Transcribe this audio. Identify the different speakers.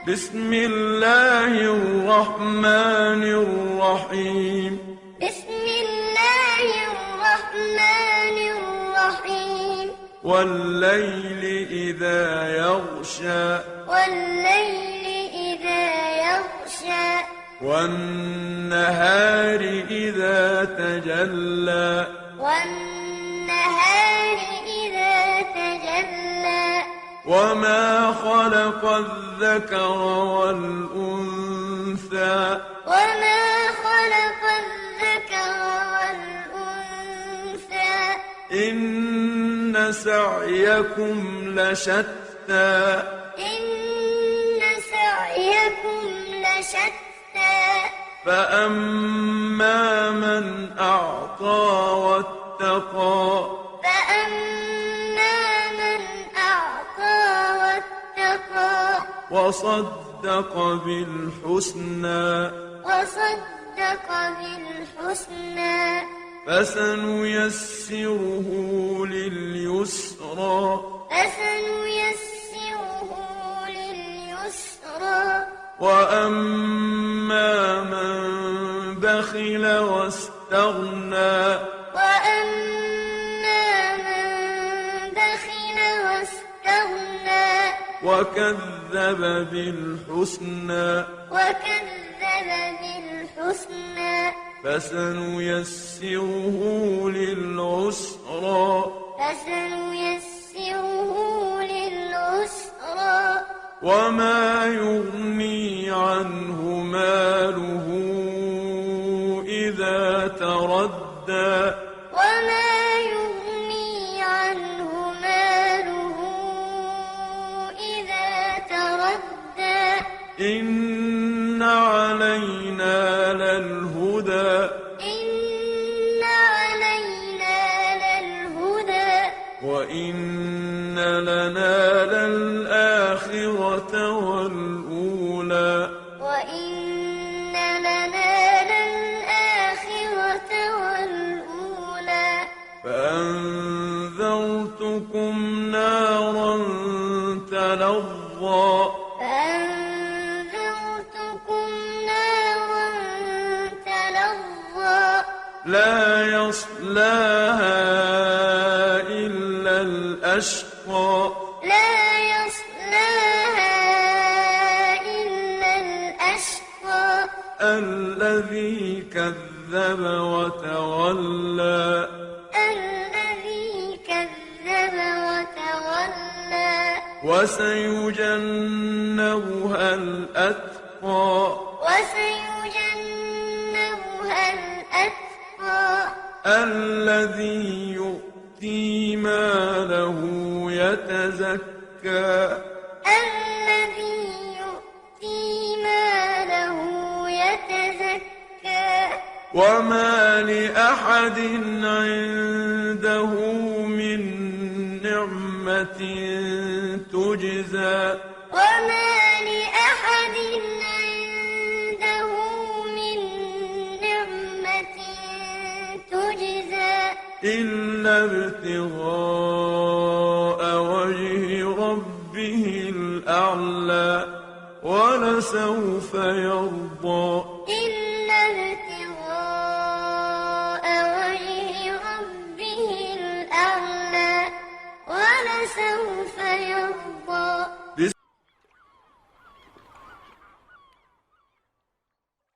Speaker 1: بسم الله الرحمن الرحيم.
Speaker 2: بسم الله الرحمن الرحيم.
Speaker 1: والليل إذا يغشى.
Speaker 2: والليل إذا يغشى.
Speaker 1: والنهار إذا تجلى.
Speaker 2: والنهار إذا تجلى.
Speaker 1: وما خلق الذكر والأنثى.
Speaker 2: وما خلق الذكر والأنثى.
Speaker 1: إن سعيكم لشتى.
Speaker 2: إن سعيكم لشتى.
Speaker 1: فأما من أعطى واتقى.
Speaker 2: فأما من أعطى واتقى.
Speaker 1: وصدق بالحسنى.
Speaker 2: وصدق بالحسنى.
Speaker 1: فسنيسره لليسرى.
Speaker 2: فسنيسره لليسرى.
Speaker 1: وأما من بخل واستغنى.
Speaker 2: وأما من بخل واستغنى.
Speaker 1: وكذب بالحسنى.
Speaker 2: وكذب بالحسنى.
Speaker 1: فسنيسره للعسرى.
Speaker 2: فسنيسره للعسرى.
Speaker 1: وما يغني عنه ماله إذا تردى.
Speaker 2: وما يغني عنه ماله إذا تردى.
Speaker 1: إن علينا للهدى.
Speaker 2: إن علينا للهدى.
Speaker 1: وإن لنا للآخرة والأولى.
Speaker 2: وإن لنا للآخرة والأولى.
Speaker 1: فأنذرتكم نارا تلظى.
Speaker 2: فأنذرتكم نارا تلظى.
Speaker 1: لا يصلاها إلا الأشقى.
Speaker 2: لا يصلاها إلا الأشقى.
Speaker 1: الذي كذب وتولى.
Speaker 2: الذي كذب وتولى.
Speaker 1: وسيجنبها الأتقى.
Speaker 2: وسيجنبها الأتقى.
Speaker 1: الذي يؤتي ماله يتزكى.
Speaker 2: الذي يؤتي ماله يتزكى.
Speaker 1: وما لأحد عنده من نعمة تجزى.
Speaker 2: وما لأحد عنده من نعمة تجزى.
Speaker 1: إلا ابتغاء وجه ربه الأعلى ولسوف يرضى.
Speaker 2: إلا ابتغاء وجه ربه الأعلى ولسوف